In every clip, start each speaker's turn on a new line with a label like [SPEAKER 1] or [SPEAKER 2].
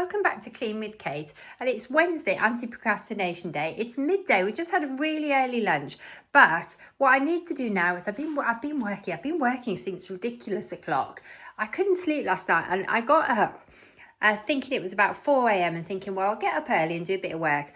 [SPEAKER 1] Welcome back to Clean with Kate, and it's Wednesday, anti-procrastination day. It's midday. We just had a really early lunch, but what I need to do now is I've been working since ridiculous o'clock. I couldn't sleep last night, and I got up thinking it was about 4 a.m. and thinking, well, I'll get up early and do a bit of work.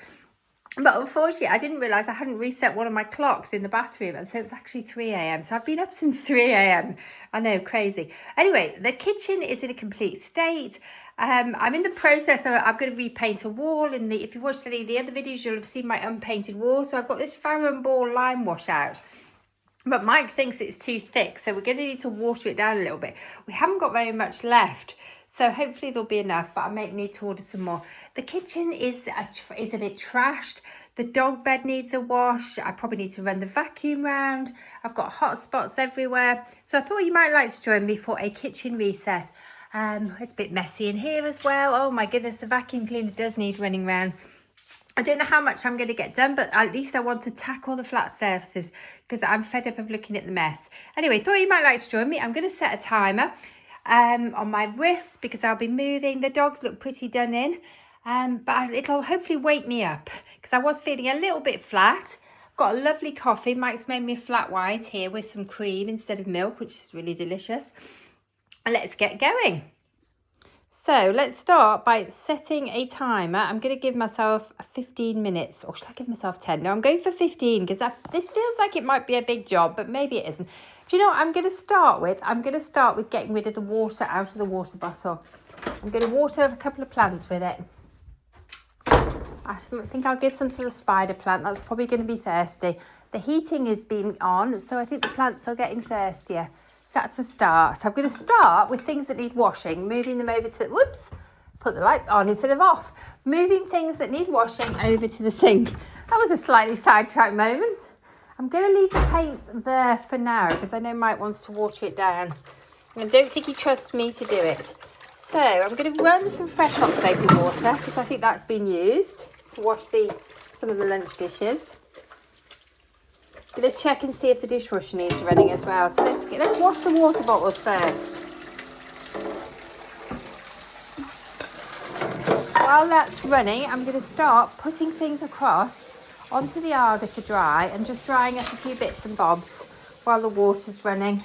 [SPEAKER 1] But unfortunately, I didn't realise I hadn't reset one of my clocks in the bathroom, and so it was actually 3 a.m. So I've been up since 3 a.m. I know, crazy. Anyway, the kitchen is in a complete state. I'm in the process of, I'm going to repaint a wall. If you've watched any of the other videos, you'll have seen my unpainted wall. So I've got this Farrow & Ball lime wash out. But Mike thinks it's too thick, so we're going to need to water it down a little bit. We haven't got very much left, so hopefully there'll be enough, but I might need to order some more. The kitchen is a bit trashed. The dog bed needs a wash. I probably need to run the vacuum round. I've got hot spots everywhere. So I thought you might like to join me for a kitchen reset. It's a bit messy in here as well. Oh my goodness, the vacuum cleaner does need running around. I don't know how much I'm going to get done, but at least I want to tackle the flat surfaces because I'm fed up of looking at the mess. Anyway, thought you might like to join me. I'm going to set a timer on my wrist because I'll be moving. The dogs look pretty done in, but it'll hopefully wake me up because I was feeling a little bit flat. Got a lovely coffee. Mike's made me a flat white here with some cream instead of milk, which is really delicious. And let's get going. So let's start by setting a timer. I'm going to give myself 15 minutes, or should I give myself 10? No, I'm going for 15 because this feels like it might be a big job, but maybe it isn't. Do you know what I'm going to start with? I'm going to start with getting rid of the water out of the water bottle. I'm going to water a couple of plants with it. I think I'll give some to the spider plant. That's probably going to be thirsty. The heating is being on, so I think the plants are getting thirstier. That's a start. So I'm going to start with things that need washing, moving them over to, put the light on instead of off. Moving things that need washing over to the sink. That was a slightly sidetracked moment. I'm going to leave the paint there for now because I know Mike wants to water it down. And I don't think he trusts me to do it. So I'm going to run some fresh hot soapy water because I think that's been used to wash some of the lunch dishes. I'm going to check and see if the dishwasher needs running as well. So let's wash the water bottles first. While that's running, I'm going to start putting things across onto the Arga to dry and just drying up a few bits and bobs while the water's running.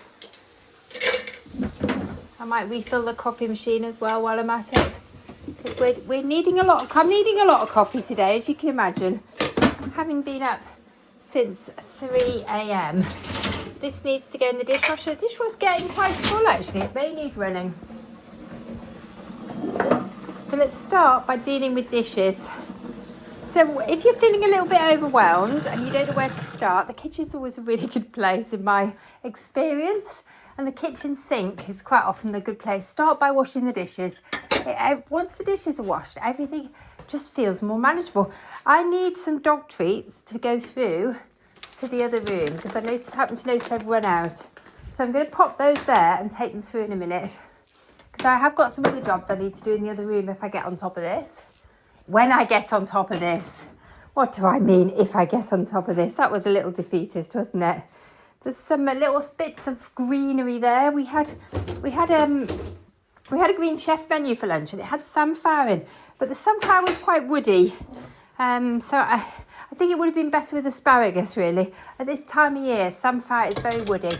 [SPEAKER 1] I might refill the coffee machine as well while I'm at it. I'm needing a lot of coffee today, as you can imagine, having been up since 3 a.m. This needs to go in the dishwasher. The dishwasher's getting quite full actually. It may need running. So let's start by dealing with dishes. So if you're feeling a little bit overwhelmed and you don't know where to start, the kitchen's always a really good place in my experience. And the kitchen sink is quite often a good place. Start by washing the dishes. Once the dishes are washed, everything just feels more manageable. I need some dog treats to go through to the other room because I happen to notice I've run out. So I'm going to pop those there and take them through in a minute because I have got some other jobs I need to do in the other room if I get on top of this. When I get on top of this. What do I mean if I get on top of this? That was a little defeatist, wasn't it? There's some little bits of greenery there. We had a green chef menu for lunch and it had sunflower in, but the sunflower was quite woody. So I think it would have been better with asparagus really. At this time of year, sunflower is very woody.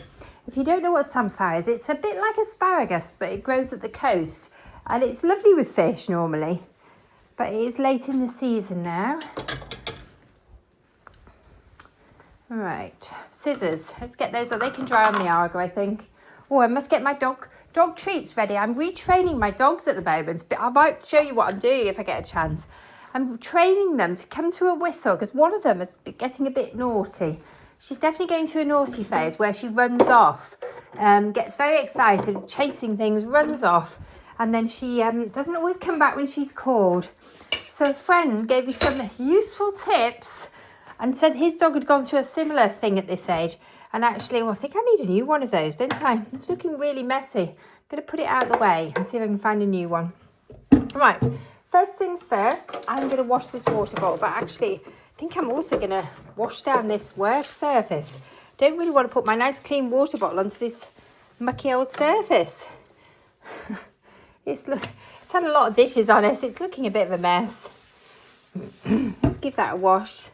[SPEAKER 1] If you don't know what sunflower is, it's a bit like asparagus, but it grows at the coast. And it's lovely with fish normally, but it is late in the season now. Right, scissors. Let's get those. They can dry on the Argo, I think. Oh, I must get my dog treats ready. I'm retraining my dogs at the moment, but I might show you what I'm doing if I get a chance. I'm training them to come to a whistle because one of them is getting a bit naughty. She's definitely going through a naughty phase where she runs off, gets very excited, chasing things, runs off, and then she doesn't always come back when she's called. So a friend gave me some useful tips and said his dog had gone through a similar thing at this age. And actually, well, I think I need a new one of those, don't I? It's looking really messy. I'm going to put it out of the way and see if I can find a new one. Right, first things first, I'm going to wash this water bottle. But actually, I think I'm also going to wash down this work surface. Don't really want to put my nice clean water bottle onto this mucky old surface. It's had a lot of dishes on it. It's looking a bit of a mess. Let's give that a wash.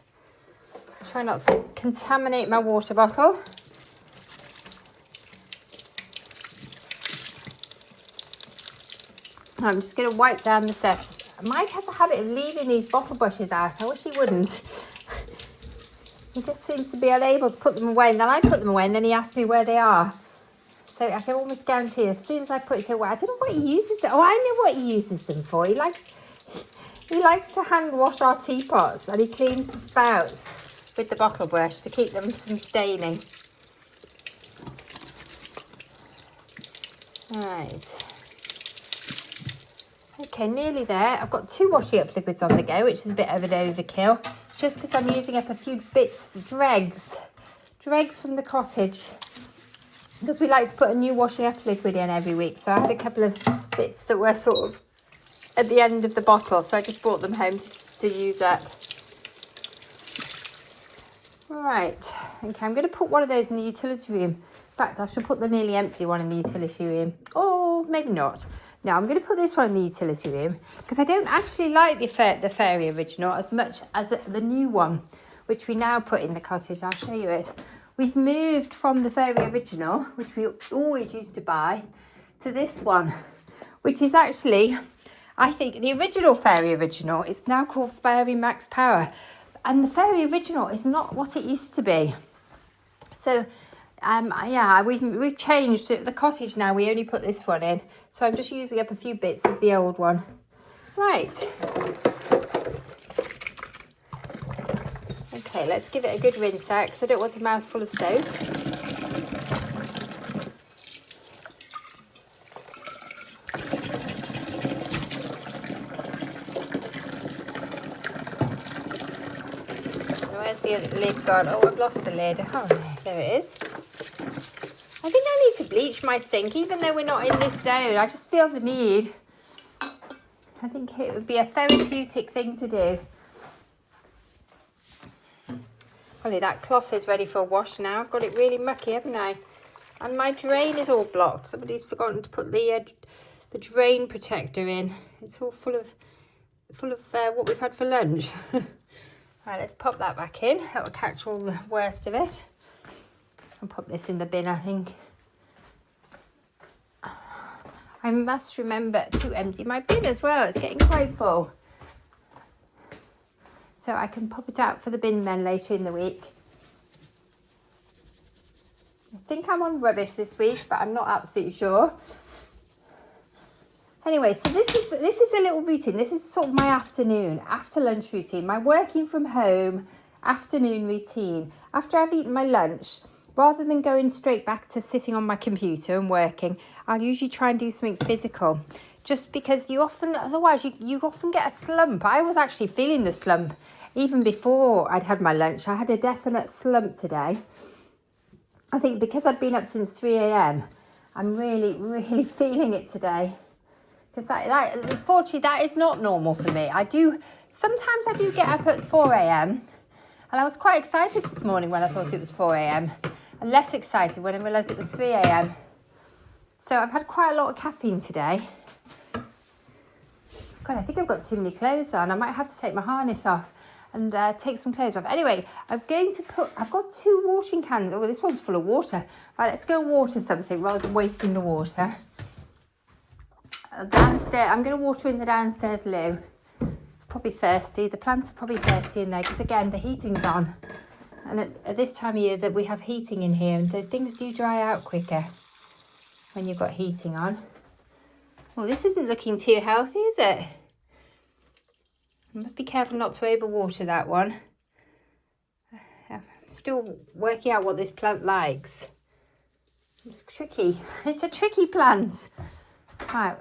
[SPEAKER 1] Try not to contaminate my water bottle. I'm just going to wipe down the surface. Mike has a habit of leaving these bottle brushes out. I wish he wouldn't. He just seems to be unable to put them away, and then I put them away, and then he asks me where they are. So I can almost guarantee as soon as I put it away, I don't know what he uses them. Oh, I know what he uses them for. He likes to hand wash our teapots, and he cleans the spouts with the bottle brush to keep them from staining. Right. Okay, nearly there. I've got 2 washing up liquids on the go, which is a bit of an overkill. Just because I'm using up a few dregs from the cottage. Because we like to put a new washing up liquid in every week. So I had a couple of bits that were sort of at the end of the bottle. So I just brought them home to use up. Right. Okay, I'm going to put one of those in the utility room. In fact, I should put the nearly empty one in the utility room. Or maybe not. No, I'm going to put this one in the utility room because I don't actually like the Fairy Original as much as the new one, which we now put in the cottage. I'll show you it. We've moved from the Fairy Original, which we always used to buy, to this one, which is actually, I think, the original Fairy Original. It's now called Fairy Max Power. And the Fairy Original is not what it used to be. So... yeah, we've changed the cottage now. We only put this one in, so I'm just using up a few bits of the old one. Right. Okay, let's give it a good rinse out because I don't want a mouthful of soap. Where's the lid gone? Oh, I've lost the lid. Oh, there it is. I think I need to bleach my sink, even though we're not in this zone. I just feel the need. I think it would be a therapeutic thing to do. Probably that cloth is ready for a wash now. I've got it really mucky, haven't I? And my drain is all blocked. Somebody's forgotten to put the drain protector in. It's all full of what we've had for lunch. Right, let's pop that back in. That'll catch all the worst of it. I'll pop this in the bin, I think. I must remember to empty my bin as well. It's getting quite full. So I can pop it out for the bin men later in the week. I think I'm on rubbish this week, but I'm not absolutely sure. Anyway, so this is a little routine. This is sort of my after lunch routine, my working from home afternoon routine. After I've eaten my lunch, rather than going straight back to sitting on my computer and working, I'll usually try and do something physical. Just because otherwise you often get a slump. I was actually feeling the slump even before I'd had my lunch. I had a definite slump today. I think because I'd been up since 3 a.m, I'm really, really feeling it today. Because unfortunately, that is not normal for me. Sometimes I do get up at 4 a.m. And I was quite excited this morning when I thought it was 4 a.m. And less excited when I realised it was 3 a.m. So I've had quite a lot of caffeine today. God, I think I've got too many clothes on. I might have to take my harness off and take some clothes off. Anyway, I've got 2 watering cans. Oh, this one's full of water. Right, let's go water something rather than wasting the water. Downstairs, I'm going to water in the downstairs loo. It's probably thirsty. The plants are probably thirsty in there because, again, the heating's on. And at this time of year that we have heating in here, and things do dry out quicker when you've got heating on. Well, this isn't looking too healthy, is it? I must be careful not to overwater that one. I'm still working out what this plant likes. It's tricky. It's a tricky plant. Right,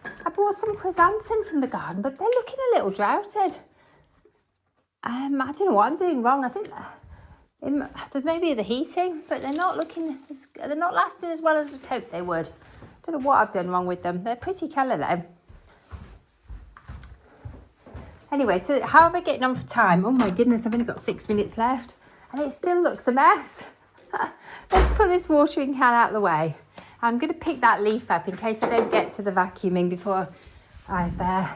[SPEAKER 1] I bought some chrysanthemum from the garden, but they're looking a little droughted. I don't know what I'm doing wrong. I think maybe the heating, but they're not lasting as well as I'd hoped they would. I don't know what I've done wrong with them. They're pretty colour though. Anyway, so how am I getting on for time? Oh my goodness, I've only got 6 minutes left, and it still looks a mess. Let's put this watering can out of the way. I'm going to pick that leaf up in case I don't get to the vacuuming before I've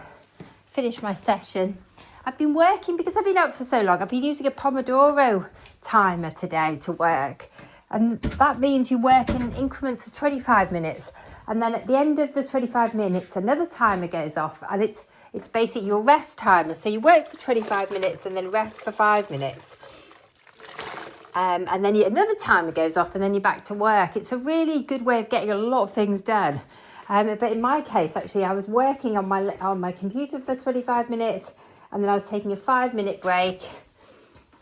[SPEAKER 1] finished my session. I've been working, because I've been up for so long, I've been using a Pomodoro timer today to work. And that means you work in increments of 25 minutes. And then at the end of the 25 minutes, another timer goes off. And it's basically your rest timer. So you work for 25 minutes and then rest for 5 minutes. And then another timer goes off and then you're back to work. It's a really good way of getting a lot of things done. But in my case, actually, I was working on my computer for 25 minutes and then I was taking a 5-minute break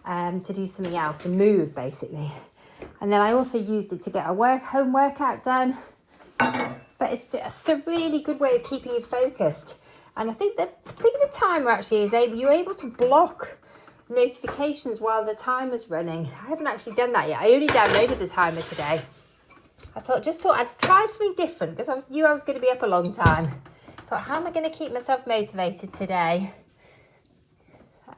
[SPEAKER 1] to do something else and move, basically. And then I also used it to get a home workout done. But it's just a really good way of keeping you focused. And I think the timer actually is you're able to block notifications while the timer's running. I haven't actually done that yet. I only downloaded the timer today. I thought I'd try something different because I knew I was going to be up a long time. I thought, how am I going to keep myself motivated today?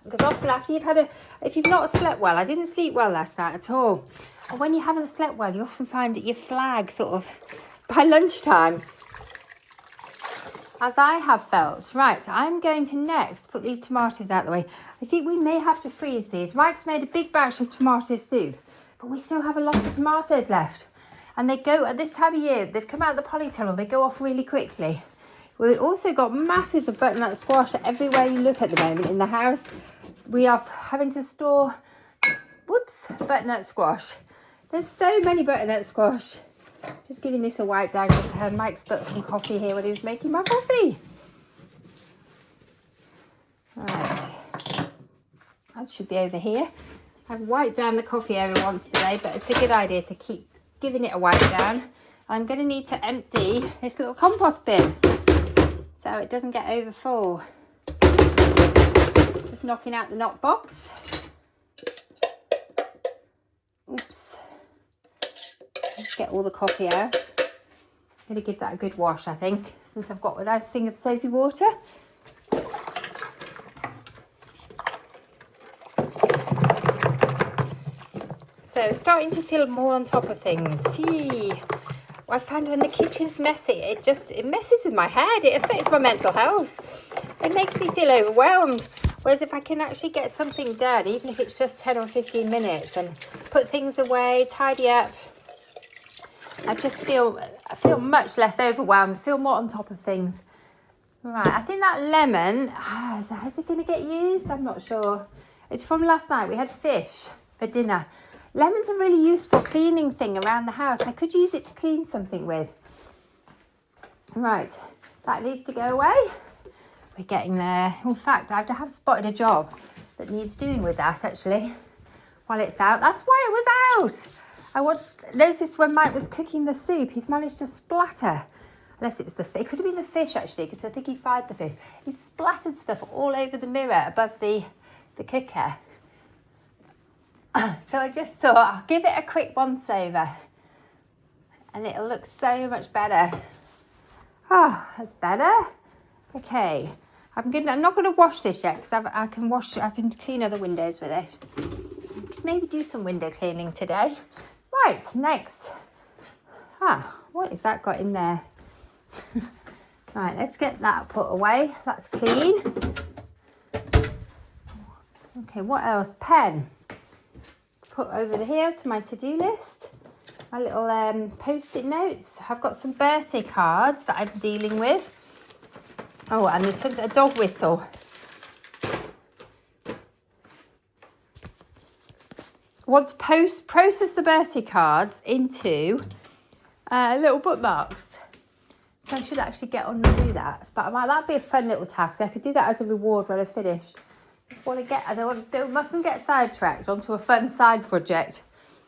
[SPEAKER 1] Because often after if you've not slept well, I didn't sleep well last night at all. And when you haven't slept well, you often find that you flag sort of by lunchtime, as I have felt. Right, I'm going to next put these tomatoes out the way. I think we may have to freeze these. Mike's made a big batch of tomato soup, but we still have a lot of tomatoes left. And they go, at this time of year, they've come out of the polytunnel, they go off really quickly. We've also got masses of butternut squash everywhere you look at the moment in the house. We are having to store, butternut squash. There's so many butternut squash. Just giving this a wipe down because Mike spilt some coffee here when he was making my coffee. Right, that should be over here. I've wiped down the coffee area once today, but it's a good idea to keep giving it a wipe down. I'm going to need to empty this little compost bin so it doesn't get over full. Just knocking out the knock box. Oops. Let's get all the coffee out. I'm going to give that a good wash, I think, since I've got a nice thing of soapy water. So starting to feel more on top of things. Gee. I find when the kitchen's messy, it messes with my head. It affects my mental health. It makes me feel overwhelmed. Whereas if I can actually get something done, even if it's just 10 or 15 minutes, and put things away, tidy up, I feel much less overwhelmed, feel more on top of things. Right, I think that lemon, is it going to get used? I'm not sure. It's from last night. We had fish for dinner. Lemon's a really useful cleaning thing around the house. I could use it to clean something with. Right, that needs to go away. We're getting there. In fact, I have spotted a job that needs doing with that, actually, while it's out. That's why it was out. Noticed when Mike was cooking the soup, he's managed to splatter. Unless it was it could have been the fish, actually, because I think he fried the fish. He splattered stuff all over the mirror above the cooker. So I just thought I'll give it a quick once over and it'll look so much better. Oh, that's better. Okay, I'm not going to wash this yet because I can clean other windows with it. Maybe do some window cleaning today. Right, next. What has that got in there? Right, let's get that put away. That's clean. Okay, what else? Pen. Put over here to my to-do list. My little post-it notes. I've got some birthday cards that I'm dealing with. Oh, and there's a dog whistle. Want to process the birthday cards into little bookmarks. So I should actually get on and do that. But that'd be a fun little task. I could do that as a reward when I've finished. Mustn't get sidetracked onto a fun side project.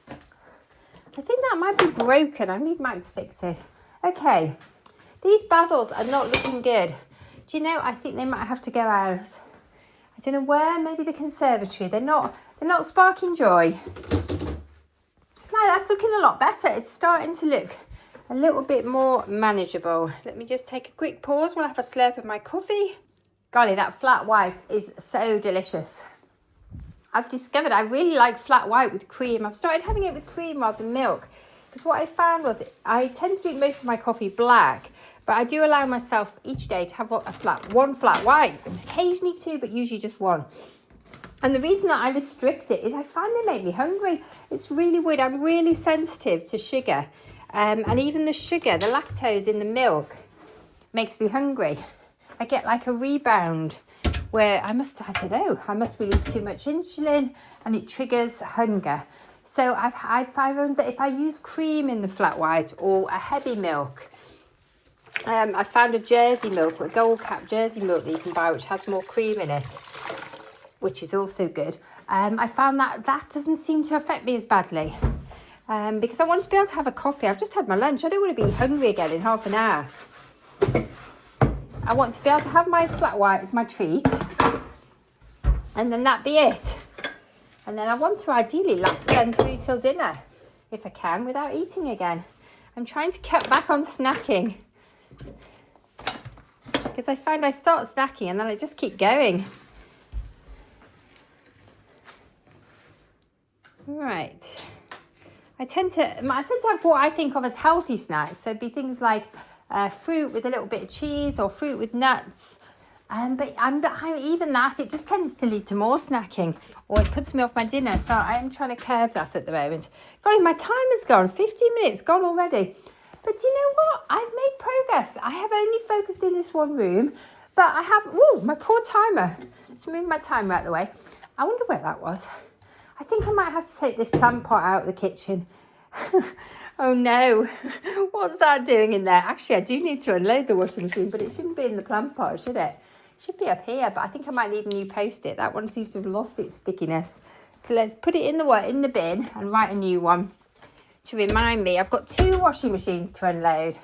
[SPEAKER 1] I think that might be broken. I need Mike to fix it. Okay, these basils are not looking good. Do you know, I think they might have to go out. I don't know where, maybe the conservatory. They're not sparking joy. No, that's looking a lot better. It's starting to look a little bit more manageable. Let me just take a quick pause while I have a slurp of my coffee. Golly, that flat white is so delicious. I've discovered I really like flat white with cream. I've started having it with cream rather than milk Because what I found was I tend to drink most of my coffee black, but I do allow myself each day to have one flat white, occasionally two, but usually just one. And the reason that I restrict it is I find they make me hungry. It's really weird. I'm really sensitive to sugar. And even the sugar, the lactose in the milk makes me hungry. I get like a rebound where I must release too much insulin and it triggers hunger. So I found that if I use cream in the flat white or a heavy milk, I found a Jersey milk, a gold cap Jersey milk that you can buy, which has more cream in it, which is also good. I found that doesn't seem to affect me as badly because I want to be able to have a coffee. I've just had my lunch. I don't want to be hungry again in half an hour. I want to be able to have my flat white as my treat and then that be it. And then I want to ideally last them through till dinner if I can without eating again. I'm trying to cut back on snacking because I find I start snacking and then I just keep going. Right, I tend to have what I think of as healthy snacks. So it'd be things like fruit with a little bit of cheese or fruit with nuts. But even that, it just tends to lead to more snacking or it puts me off my dinner. So I am trying to curb that at the moment. Golly, my time has gone, 15 minutes gone already. But you know what? I've made progress. I have only focused in this one room, but I have, my poor timer. Let's move my timer out of the way. I wonder where that was. I think I might have to take this plant pot out of the kitchen. Oh no, what's that doing in there? Actually, I do need to unload the washing machine, but it shouldn't be in the plant pot, should it? It should be up here, but I think I might need a new post-it. That one seems to have lost its stickiness. So let's put it in the bin and write a new one to remind me. I've got 2 washing machines to unload.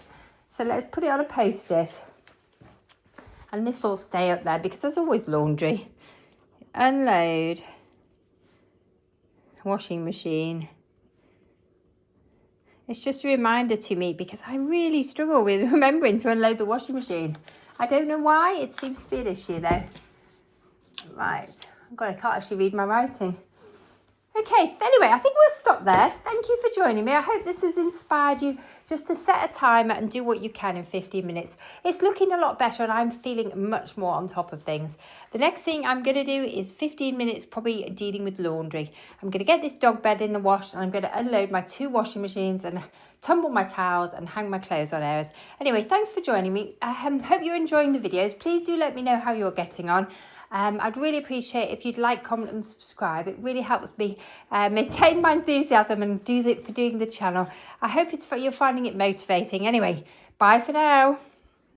[SPEAKER 1] So let's put it on a post-it. And this will stay up there because there's always laundry. Unload. Washing machine. It's just a reminder to me because I really struggle with remembering to unload the washing machine. I don't know why. It seems to be an issue though. Right. God, I can't actually read my writing. Okay, anyway, I think we'll stop there. Thank you for joining me. I hope this has inspired you just to set a timer and do what you can in 15 minutes. It's looking a lot better and I'm feeling much more on top of things. The next thing I'm going to do is 15 minutes probably dealing with laundry. I'm going to get this dog bed in the wash and I'm going to unload my 2 washing machines and tumble my towels and hang my clothes on airers. Anyway, thanks for joining me. I hope you're enjoying the videos. Please do let me know how you're getting on. I'd really appreciate if you'd like, comment and subscribe. It really helps me maintain my enthusiasm and for doing the channel. I hope you're finding it motivating. Anyway, bye for now.